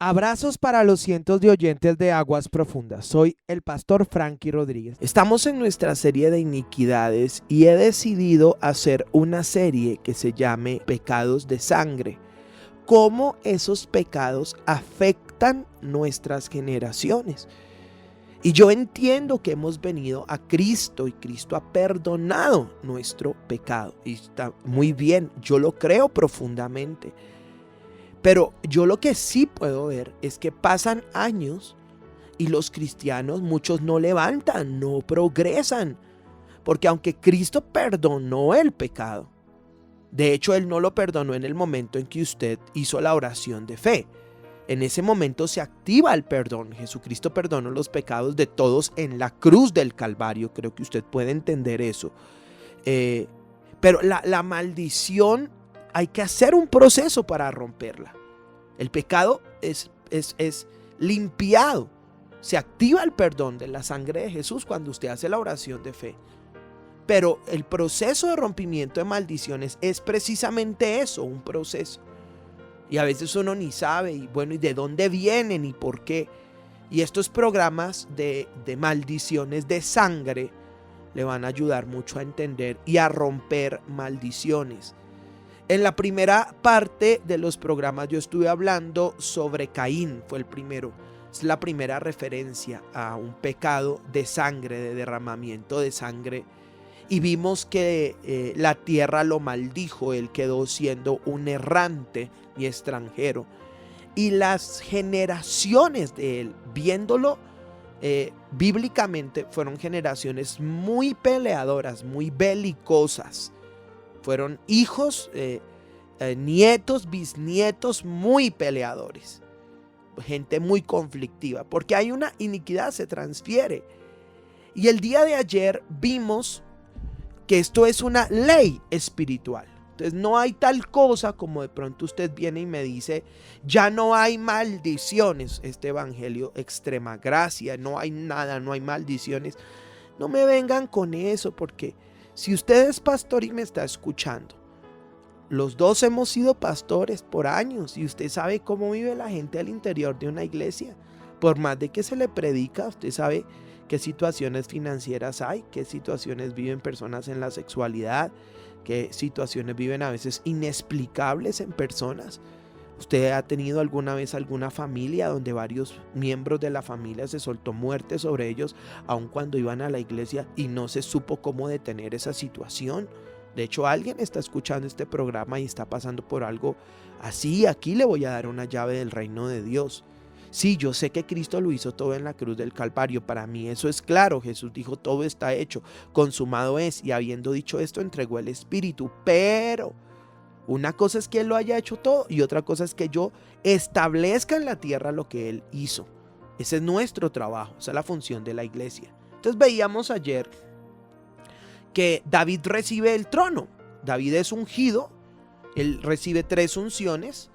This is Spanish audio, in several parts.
Abrazos para los cientos de oyentes de Aguas Profundas. Soy el pastor Frankie Rodríguez. Estamos en nuestra serie de iniquidades y he decidido hacer una serie que se llame Pecados de Sangre. Cómo esos pecados afectan nuestras generaciones. Y yo entiendo que hemos venido a Cristo y Cristo ha perdonado nuestro pecado. Y está muy bien, yo lo creo profundamente. Pero yo lo que sí puedo ver es que pasan años y los cristianos, muchos no levantan, no progresan. Porque aunque Cristo perdonó el pecado, de hecho Él no lo perdonó en el momento en que usted hizo la oración de fe. En ese momento se activa el perdón. Jesucristo perdonó los pecados de todos en la cruz del Calvario. Creo que usted puede entender eso. Pero la maldición, hay que hacer un proceso para romperla. El pecado es limpiado. Se activa el perdón de la sangre de Jesús cuando usted hace la oración de fe. Pero el proceso de rompimiento de maldiciones es precisamente eso, un proceso. Y a veces uno ni sabe, y bueno, ¿y de dónde vienen y por qué? Y estos programas de maldiciones de sangre le van a ayudar mucho a entender y a romper maldiciones. En la primera parte de los programas yo estuve hablando sobre Caín, fue el primero. Es la primera referencia a un pecado de sangre, de derramamiento de sangre. Y vimos que la tierra lo maldijo, él quedó siendo un errante y extranjero. Y las generaciones de él, viéndolo bíblicamente, fueron generaciones muy peleadoras, muy belicosas. Fueron hijos, nietos, bisnietos muy peleadores. Gente muy conflictiva, porque hay una iniquidad, se transfiere. Y el día de ayer vimos que esto es una ley espiritual. Entonces no hay tal cosa como de pronto usted viene y me dice, ya no hay maldiciones, este evangelio extrema gracia, no hay nada, no hay maldiciones. No me vengan con eso, porque si usted es pastor y me está escuchando, los dos hemos sido pastores por años y usted sabe cómo vive la gente al interior de una iglesia. Por más de que se le predica, usted sabe qué situaciones financieras hay, qué situaciones viven personas en la sexualidad, qué situaciones viven a veces inexplicables en personas. ¿Usted ha tenido alguna vez alguna familia donde varios miembros de la familia se soltó muerte sobre ellos, aun cuando iban a la iglesia y no se supo cómo detener esa situación? De hecho, alguien está escuchando este programa y está pasando por algo así. Aquí le voy a dar una llave del reino de Dios. Sí, yo sé que Cristo lo hizo todo en la cruz del Calvario. Para mí eso es claro. Jesús dijo, todo está hecho, consumado es. Y habiendo dicho esto, entregó el Espíritu. Pero una cosa es que Él lo haya hecho todo y otra cosa es que yo establezca en la tierra lo que Él hizo. Ese es nuestro trabajo, esa es la función de la iglesia. Entonces veíamos ayer que David recibe el trono. David es ungido, él recibe 3 unciones.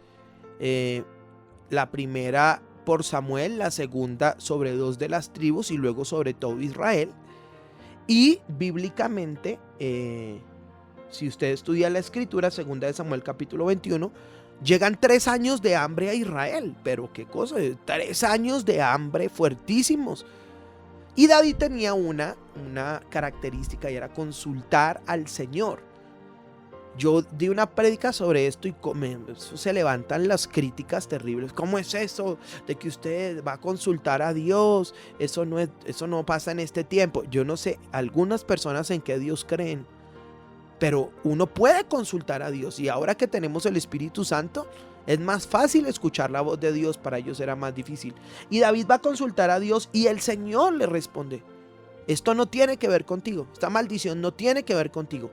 La primera por Samuel, la segunda sobre 2 de las tribus y luego sobre todo Israel. Y bíblicamente, si usted estudia la escritura, segunda de Samuel capítulo 21, llegan 3 años de hambre a Israel. Pero qué cosa, 3 años de hambre fuertísimos. Y David tenía una característica y era consultar al Señor. Yo di una prédica sobre esto y se levantan las críticas terribles. ¿Cómo es eso de que usted va a consultar a Dios? Eso no pasa en este tiempo. Yo no sé algunas personas en qué Dios creen, pero uno puede consultar a Dios. Y ahora que tenemos el Espíritu Santo, es más fácil escuchar la voz de Dios. Para ellos era más difícil. Y David va a consultar a Dios y el Señor le responde: esto no tiene que ver contigo. Esta maldición no tiene que ver contigo.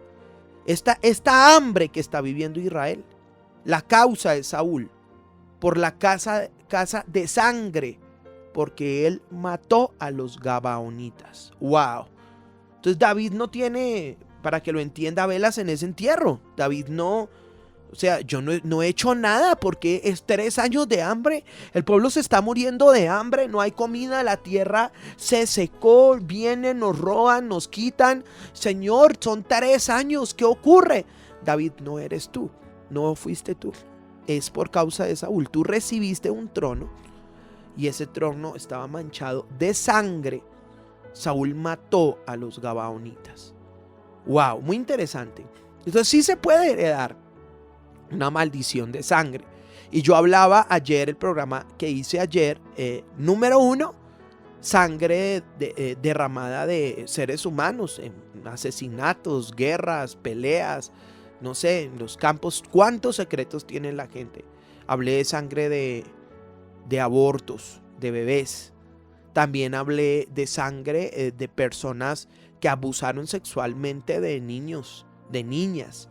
Esta hambre que está viviendo Israel, la causa es Saúl, por la casa de sangre, porque él mató a los gabaonitas. ¡Wow! Entonces David no tiene, para que lo entienda, velas en ese entierro. David no... O sea, yo no he hecho nada porque es 3 años de hambre. El pueblo se está muriendo de hambre, no hay comida, la tierra se secó, vienen, nos roban, nos quitan. Señor, son 3 años, ¿qué ocurre? David, no eres tú, no fuiste tú. es por causa de Saúl. Tú recibiste un trono y ese trono estaba manchado de sangre. Saúl mató a los gabaonitas. Wow, muy interesante. Entonces sí se puede heredar una maldición de sangre. Y yo hablaba ayer, el programa que hice ayer, número 1, sangre derramada de seres humanos en asesinatos, guerras, peleas, no sé, en los campos. ¿Cuántos secretos tiene la gente? Hablé de sangre de abortos, de bebés. También hablé de sangre de personas que abusaron sexualmente de niños, de niñas,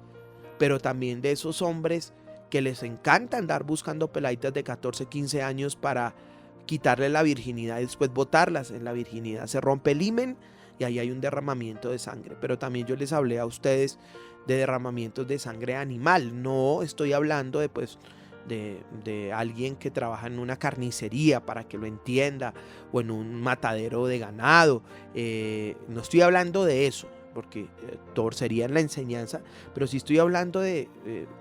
pero también de esos hombres que les encanta andar buscando peladitas de 14, 15 años para quitarle la virginidad y después botarlas. En la virginidad se rompe el himen y ahí hay un derramamiento de sangre. Pero también yo les hablé a ustedes de derramamientos de sangre animal. No estoy hablando de alguien que trabaja en una carnicería, para que lo entienda, o en un matadero de ganado. No estoy hablando de eso, porque torcería en la enseñanza, pero sí estoy hablando de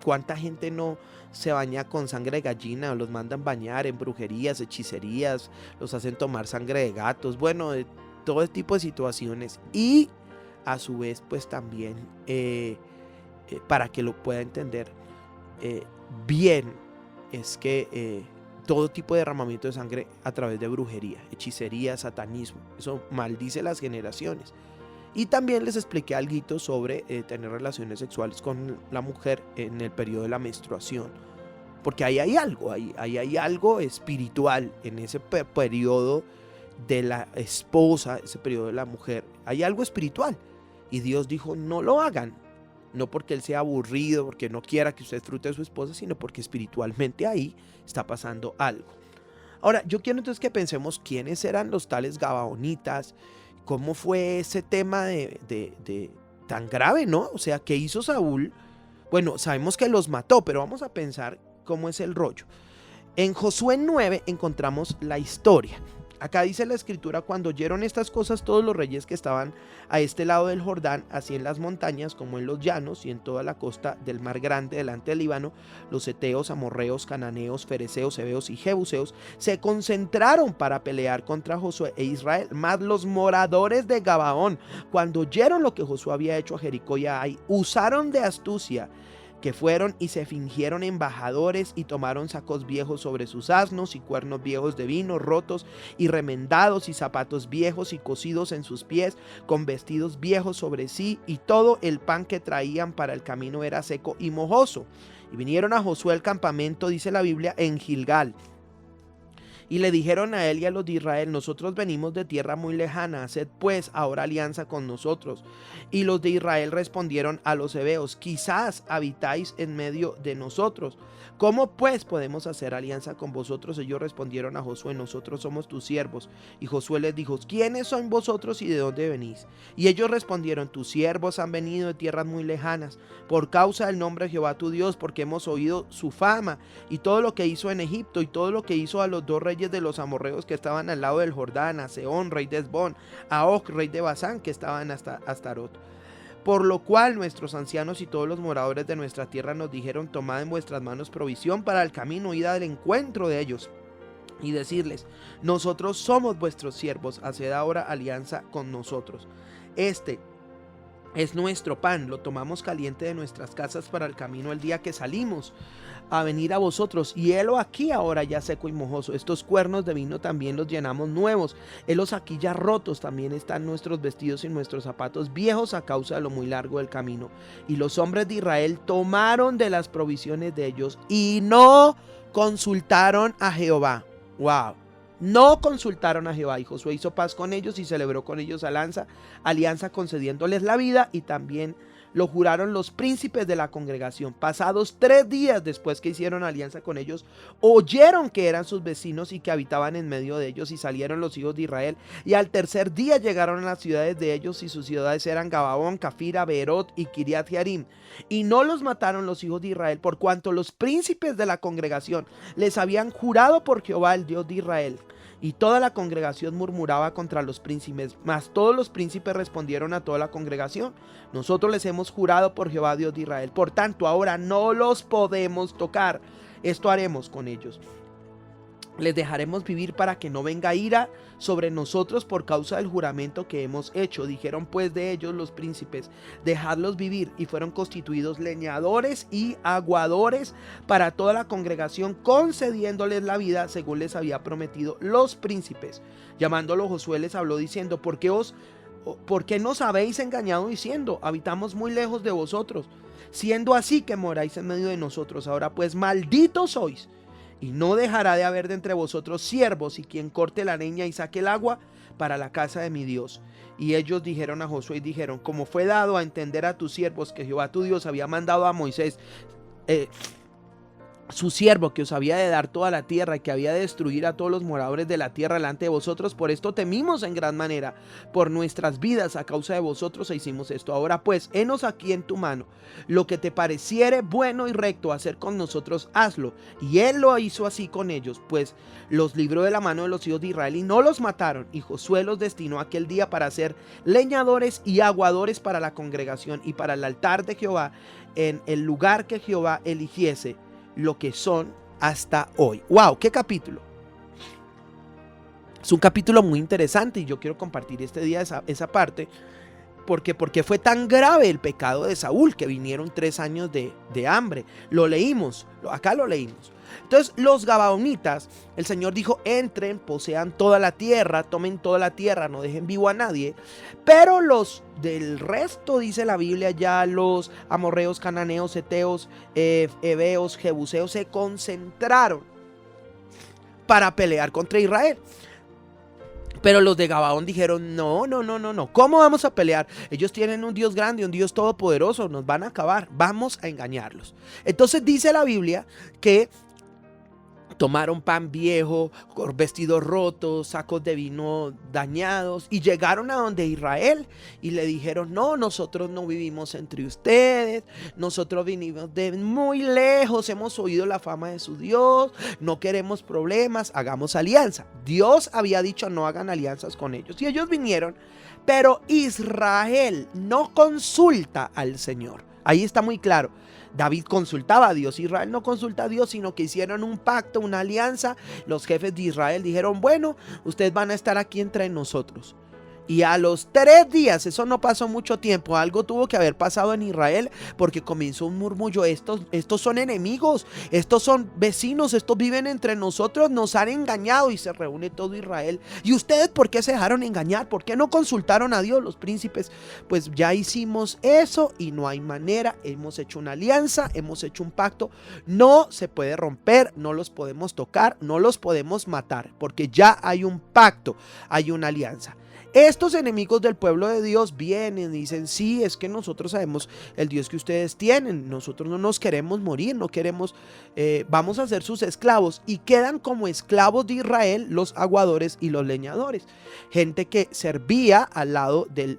cuánta gente no se baña con sangre de gallina, o los mandan bañar en brujerías, hechicerías, los hacen tomar sangre de gatos, bueno, de todo tipo de situaciones. Y a su vez pues también para que lo pueda entender bien, es que todo tipo de derramamiento de sangre a través de brujería, hechicería, satanismo, eso maldice las generaciones. Y también les expliqué algo sobre tener relaciones sexuales con la mujer en el periodo de la menstruación, porque ahí hay algo, ahí hay algo espiritual en ese periodo de la esposa, ese periodo de la mujer, hay algo espiritual. Y Dios dijo, no lo hagan. No porque Él sea aburrido, porque no quiera que usted disfrute de su esposa, sino porque espiritualmente ahí está pasando algo. Ahora, yo quiero entonces que pensemos quiénes eran los tales gabaonitas, cómo fue ese tema de tan grave, ¿no? O sea, ¿qué hizo Saúl? Bueno, sabemos que los mató, pero vamos a pensar cómo es el rollo. En Josué 9 encontramos la historia. Acá dice la escritura, cuando oyeron estas cosas todos los reyes que estaban a este lado del Jordán, así en las montañas como en los llanos y en toda la costa del mar grande delante del Líbano, los heteos, amorreos, cananeos, fereceos, heveos y jebuseos se concentraron para pelear contra Josué e Israel. Mas los moradores de Gabaón, cuando oyeron lo que Josué había hecho a Jericó y a Ai, usaron de astucia, que fueron y se fingieron embajadores y tomaron sacos viejos sobre sus asnos y cuernos viejos de vino rotos y remendados y zapatos viejos y cosidos en sus pies, con vestidos viejos sobre sí, y todo el pan que traían para el camino era seco y mojoso. Y vinieron a Josué al campamento, dice la Biblia, en Gilgal. Y le dijeron a él y a los de Israel, nosotros venimos de tierra muy lejana, haced pues ahora alianza con nosotros. Y los de Israel respondieron a los heveos, quizás habitáis en medio de nosotros. ¿Cómo pues podemos hacer alianza con vosotros? Ellos respondieron a Josué, nosotros somos tus siervos. Y Josué les dijo, ¿quiénes son vosotros y de dónde venís? Y ellos respondieron, tus siervos han venido de tierras muy lejanas, por causa del nombre de Jehová tu Dios, porque hemos oído su fama, y todo lo que hizo en Egipto, y todo lo que hizo a los dos reyes de los amorreos que estaban al lado del Jordán, a Sehón, rey de Hesbón, a Og, rey de Basán, que estaban hasta Astarot. Por lo cual nuestros ancianos y todos los moradores de nuestra tierra nos dijeron, tomad en vuestras manos provisión para el camino, id al encuentro de ellos y decirles, nosotros somos vuestros siervos, haced ahora alianza con nosotros. Este es nuestro pan, lo tomamos caliente de nuestras casas para el camino el día que salimos a venir a vosotros, y helo aquí ahora ya seco y mojoso. Estos cuernos de vino también los llenamos nuevos, helos aquí ya rotos, también están nuestros vestidos y nuestros zapatos viejos a causa de lo muy largo del camino. Y los hombres de Israel tomaron de las provisiones de ellos y no consultaron a Jehová. Wow. No consultaron a Jehová, y Josué hizo paz con ellos y celebró con ellos alianza concediéndoles la vida, y también lo juraron los príncipes de la congregación. Pasados 3 días después que hicieron alianza con ellos, oyeron que eran sus vecinos y que habitaban en medio de ellos, y salieron los hijos de Israel, y al tercer día llegaron a las ciudades de ellos, y sus ciudades eran Gabaón, Cafira, Beerot y Kiriat Jearim. Y no los mataron los hijos de Israel, por cuanto los príncipes de la congregación les habían jurado por Jehová, el Dios de Israel. Y toda la congregación murmuraba contra los príncipes, mas todos los príncipes respondieron a toda la congregación, nosotros les hemos jurado por Jehová, Dios de Israel, por tanto ahora no los podemos tocar. esto haremos con ellos. Les dejaremos vivir para que no venga ira sobre nosotros por causa del juramento que hemos hecho. Dijeron pues de ellos los príncipes: dejadlos vivir. Y fueron constituidos leñadores y aguadores para toda la congregación, concediéndoles la vida según les había prometido los príncipes. Llamándolo Josué les habló diciendo: ¿Por qué nos habéis engañado diciendo: habitamos muy lejos de vosotros, siendo así que moráis en medio de nosotros? Ahora pues, malditos sois, y no dejará de haber de entre vosotros siervos, y quien corte la leña y saque el agua para la casa de mi Dios. Y ellos dijeron a Josué y dijeron: como fue dado a entender a tus siervos que Jehová tu Dios había mandado a Moisés, su siervo, que os había de dar toda la tierra y que había de destruir a todos los moradores de la tierra delante de vosotros, por esto temimos en gran manera por nuestras vidas a causa de vosotros e hicimos esto. Ahora pues, henos aquí en tu mano lo que te pareciere bueno y recto hacer con nosotros, hazlo. Y él lo hizo así con ellos, pues los libró de la mano de los hijos de Israel y no los mataron. Y Josué los destinó aquel día para ser leñadores y aguadores para la congregación y para el altar de Jehová en el lugar que Jehová eligiese, lo que son hasta hoy. ¡Wow! ¡Qué capítulo! Es un capítulo muy interesante y yo quiero compartir este día esa parte. Porque fue tan grave el pecado de Saúl que vinieron 3 años de hambre. Lo leímos, acá lo leímos. Entonces los gabaonitas, el Señor dijo: entren, posean toda la tierra, tomen toda la tierra, no dejen vivo a nadie. Pero los del resto, dice la Biblia, ya los amorreos, cananeos, heteos, heveos, jebuseos se concentraron para pelear contra Israel. Pero los de Gabaón dijeron: no, ¿cómo vamos a pelear? Ellos tienen un Dios grande, un Dios todopoderoso, nos van a acabar, vamos a engañarlos. Entonces dice la Biblia que tomaron pan viejo, vestidos rotos, sacos de vino dañados, y llegaron a donde Israel y le dijeron: no, nosotros no vivimos entre ustedes, nosotros vinimos de muy lejos, hemos oído la fama de su Dios, no queremos problemas, hagamos alianza. Dios había dicho: no hagan alianzas con ellos, y ellos vinieron, pero Israel no consulta al Señor. Ahí está muy claro. David consultaba a Dios, Israel no consulta a Dios, sino que hicieron un pacto, una alianza. Los jefes de Israel dijeron: bueno, ustedes van a estar aquí entre nosotros. Y a los 3 días, eso no pasó mucho tiempo, algo tuvo que haber pasado en Israel, porque comenzó un murmullo: estos son enemigos, estos son vecinos, estos viven entre nosotros, nos han engañado. Y se reúne todo Israel: ¿y ustedes por qué se dejaron engañar? ¿Por qué no consultaron a Dios? Los príncipes: pues ya hicimos eso y no hay manera, hemos hecho una alianza, hemos hecho un pacto, no se puede romper, no los podemos tocar, no los podemos matar, porque ya hay un pacto, hay una alianza. Estos enemigos del pueblo de Dios vienen y dicen: sí, es que nosotros sabemos el Dios que ustedes tienen, nosotros no nos queremos morir, no queremos, vamos a ser sus esclavos. Y quedan como esclavos de Israel los aguadores y los leñadores, gente que servía al lado del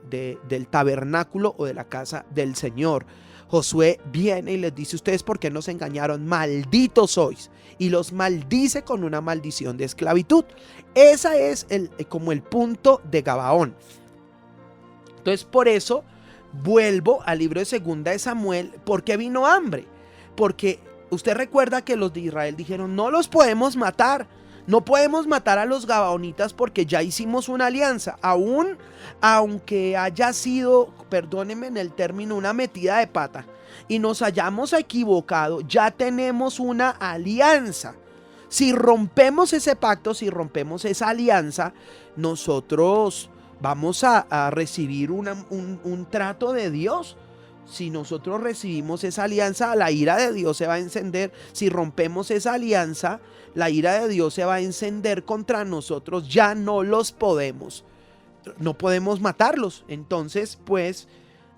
tabernáculo o de la casa del Señor. Josué viene y les dice: ustedes por qué nos engañaron, malditos sois, y los maldice con una maldición de esclavitud. Esa es como el punto de Gabaón. Entonces por eso vuelvo al libro de Segunda de Samuel. ¿Por qué vino hambre? Porque usted recuerda que los de Israel dijeron: no los podemos matar, no podemos matar a los gabaonitas porque ya hicimos una alianza, aún aunque haya sido, perdónenme en el término, una metida de pata y nos hayamos equivocado, ya tenemos una alianza. Si rompemos ese pacto, si rompemos esa alianza, nosotros vamos a recibir un trato de Dios. Si nosotros recibimos esa alianza, la ira de Dios se va a encender. Si rompemos esa alianza, la ira de Dios se va a encender contra nosotros. Ya no los podemos, no podemos matarlos. Entonces, pues,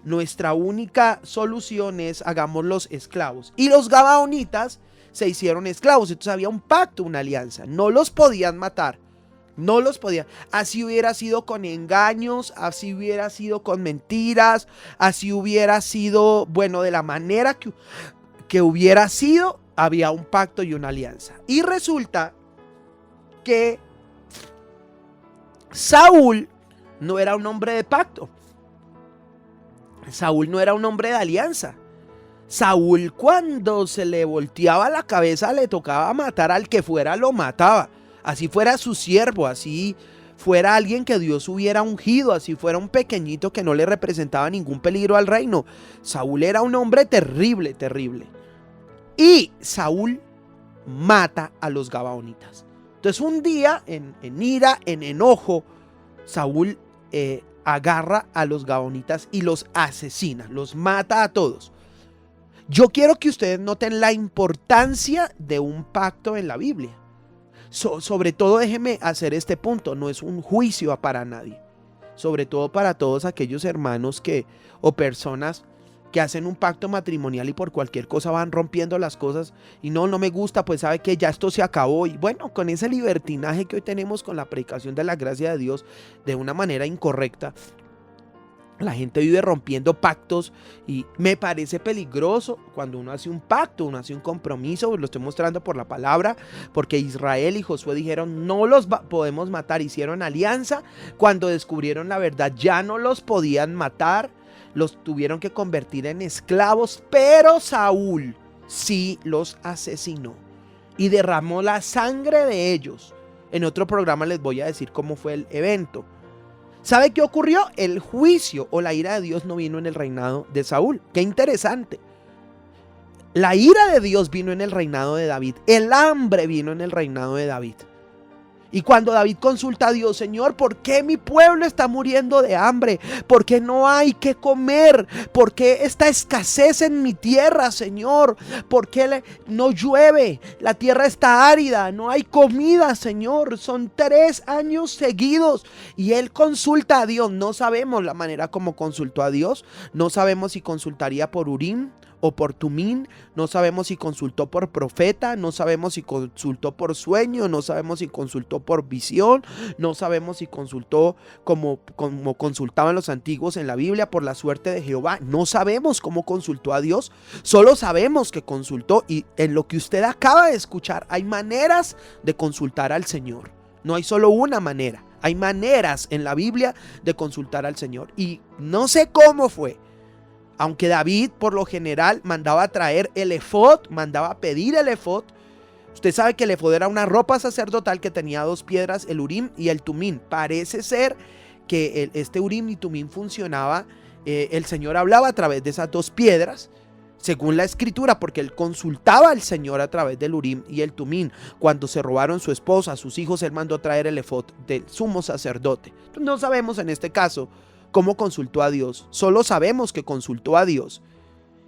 nuestra única solución es: hagámoslos esclavos. Y los gabaonitas se hicieron esclavos. Entonces había un pacto, una alianza. No los podían matar. No los podían. Así hubiera sido con engaños, así hubiera sido con mentiras, así hubiera sido, bueno, de la manera que hubiera sido, había un pacto y una alianza. Y resulta que Saúl no era un hombre de pacto. Saúl no era un hombre de alianza. Saúl, cuando se le volteaba la cabeza, le tocaba matar al que fuera, lo mataba. Así fuera su siervo, así fuera alguien que Dios hubiera ungido, así fuera un pequeñito que no le representaba ningún peligro al reino. Saúl era un hombre terrible, terrible. Y Saúl mata a los gabaonitas. Entonces un día, en ira, en enojo, Saúl agarra a los gabaonitas y los asesina, los mata a todos. Yo quiero que ustedes noten la importancia de un pacto en la Biblia. Sobre todo, déjenme hacer este punto, no es un juicio para nadie. Sobre todo para todos aquellos hermanos o personas que hacen un pacto matrimonial y por cualquier cosa van rompiendo las cosas y no me gusta, pues sabe que ya esto se acabó. Y bueno, con ese libertinaje que hoy tenemos con la predicación de la gracia de Dios de una manera incorrecta, la gente vive rompiendo pactos y me parece peligroso cuando uno hace un pacto, uno hace un compromiso. Lo estoy mostrando por la palabra, porque Israel y Josué dijeron no los podemos matar, hicieron alianza. Cuando descubrieron la verdad ya no los podían matar, los tuvieron que convertir en esclavos, pero Saúl sí los asesinó y derramó la sangre de ellos. En otro programa les voy a decir cómo fue el evento. ¿Sabe qué ocurrió? El juicio o la ira de Dios no vino en el reinado de Saúl. Qué interesante. La ira de Dios vino en el reinado de David. El hambre vino en el reinado de David. Y cuando David consulta a Dios, Señor, ¿por qué mi pueblo está muriendo de hambre? ¿Por qué no hay que comer? ¿Por qué esta escasez en mi tierra, Señor? ¿Por qué no llueve? La tierra está árida, no hay comida, Señor. Son 3 años seguidos. Y él consulta a Dios. No sabemos la manera como consultó a Dios. No sabemos si consultaría por Urim o por Tumín, no sabemos si consultó por profeta, no sabemos si consultó por sueño, no sabemos si consultó por visión, no sabemos si consultó como consultaban los antiguos en la Biblia por la suerte de Jehová. No sabemos cómo consultó a Dios, solo sabemos que consultó, y en lo que usted acaba de escuchar hay maneras de consultar al Señor. No hay solo una manera, hay maneras en la Biblia de consultar al Señor, y no sé cómo fue. Aunque David por lo general mandaba traer el efod, mandaba pedir el efod. Usted sabe que el efod era una ropa sacerdotal que tenía 2 piedras, el Urim y el Tumín. Parece ser que este Urim y Tumín funcionaba, el Señor hablaba a través de esas 2 piedras, según la escritura, porque él consultaba al Señor a través del Urim y el Tumín. Cuando se robaron su esposa, sus hijos, él mandó traer el efod del sumo sacerdote. Entonces, no sabemos en este caso cómo consultó a Dios, solo sabemos que consultó a Dios.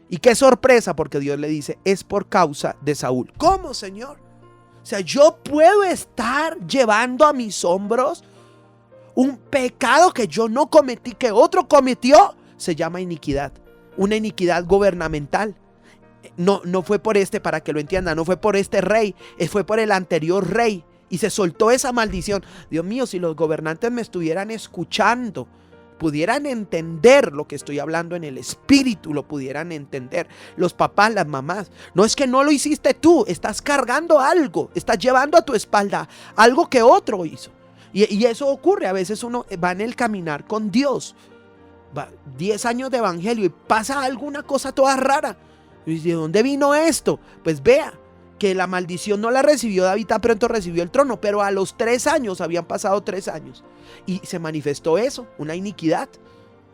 Y qué sorpresa, porque Dios le dice, es por causa de Saúl. ¿Cómo, Señor? O sea, yo puedo estar llevando a mis hombros un pecado que yo no cometí, que otro cometió. Se llama iniquidad, una iniquidad gubernamental. No fue por para que lo entiendan, no fue por este rey, fue por el anterior rey. Y se soltó esa maldición. Dios mío, si los gobernantes me estuvieran escuchando, pudieran entender lo que estoy hablando en el espíritu, lo pudieran entender los papás, las mamás. No es que no lo hiciste tú, estás cargando algo, estás llevando a tu espalda algo que otro hizo. Y eso ocurre, a veces uno va en el caminar con Dios, va 10 años de evangelio y pasa alguna cosa toda rara. ¿Y de dónde vino esto? Pues vea que la maldición no la recibió David, tan pronto recibió el trono, pero a los 3 años, habían pasado 3 años, y se manifestó eso, una iniquidad.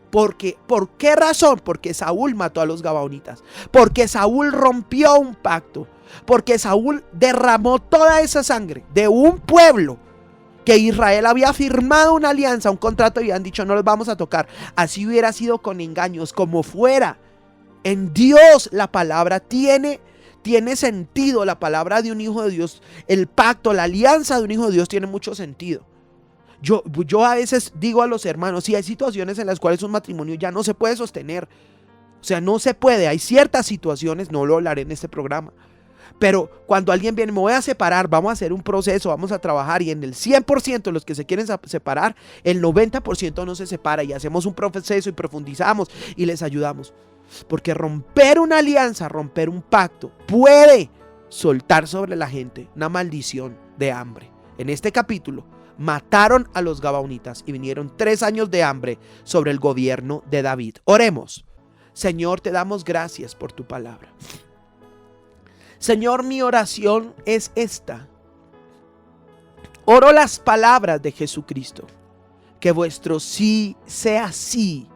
¿Por qué razón? Porque Saúl mató a los gabaonitas, porque Saúl rompió un pacto, porque Saúl derramó toda esa sangre de un pueblo que Israel había firmado una alianza, un contrato, y habían dicho no los vamos a tocar. Así hubiera sido con engaños, como fuera. En Dios la palabra tiene sentido, la palabra de un hijo de Dios, el pacto, la alianza de un hijo de Dios tiene mucho sentido. Yo a veces digo a los hermanos, si hay situaciones en las cuales un matrimonio ya no se puede sostener, o sea, no se puede, hay ciertas situaciones, no lo hablaré en este programa, pero cuando alguien viene, me voy a separar, vamos a hacer un proceso, vamos a trabajar, y en el 100% de los que se quieren separar, el 90% no se separa, y hacemos un proceso y profundizamos y les ayudamos. Porque romper una alianza, romper un pacto, puede soltar sobre la gente una maldición de hambre. En este capítulo mataron a los gabaonitas y vinieron 3 años de hambre sobre el gobierno de David. Oremos. Señor, te damos gracias por tu palabra. Señor, mi oración es esta. Oro las palabras de Jesucristo. Que vuestro sí sea sí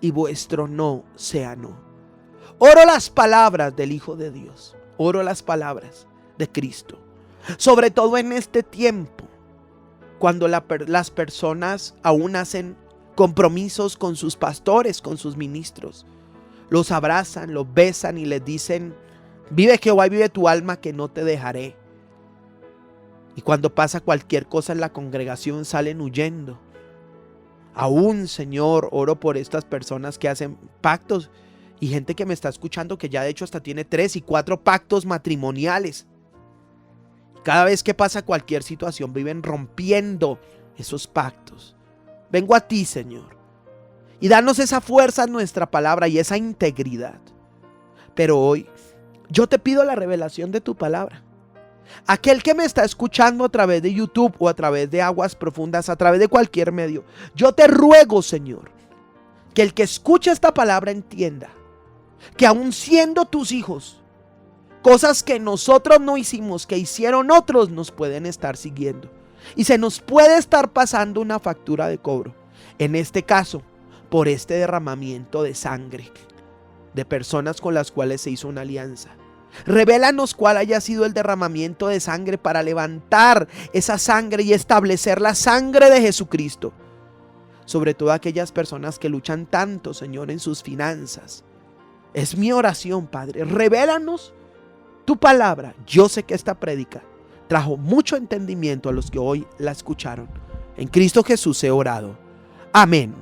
y vuestro no sea no. Oro las palabras del Hijo de Dios. Oro las palabras de Cristo. Sobre todo en este tiempo, cuando las personas aún hacen compromisos con sus pastores, con sus ministros. Los abrazan, los besan y les dicen: vive Jehová y vive tu alma, que no te dejaré. Y cuando pasa cualquier cosa en la congregación salen huyendo. Aún, Señor, oro por estas personas que hacen pactos y gente que me está escuchando que ya de hecho hasta tiene 3 y 4 pactos matrimoniales. Cada vez que pasa cualquier situación viven rompiendo esos pactos. Vengo a ti, Señor, y danos esa fuerza en nuestra palabra y esa integridad. Pero hoy yo te pido la revelación de tu palabra. Aquel que me está escuchando a través de YouTube o a través de Aguas Profundas, a través de cualquier medio, yo te ruego, Señor, que el que escucha esta palabra entienda que aun siendo tus hijos, cosas que nosotros no hicimos, que hicieron otros, nos pueden estar siguiendo. Y se nos puede estar pasando una factura de cobro. En este caso, por este derramamiento de sangre de personas con las cuales se hizo una alianza. Revélanos cuál haya sido el derramamiento de sangre para levantar esa sangre y establecer la sangre de Jesucristo. Sobre todo aquellas personas que luchan tanto, Señor, en sus finanzas. Es mi oración, Padre. Revélanos tu palabra. Yo sé que esta prédica trajo mucho entendimiento a los que hoy la escucharon. En Cristo Jesús he orado. Amén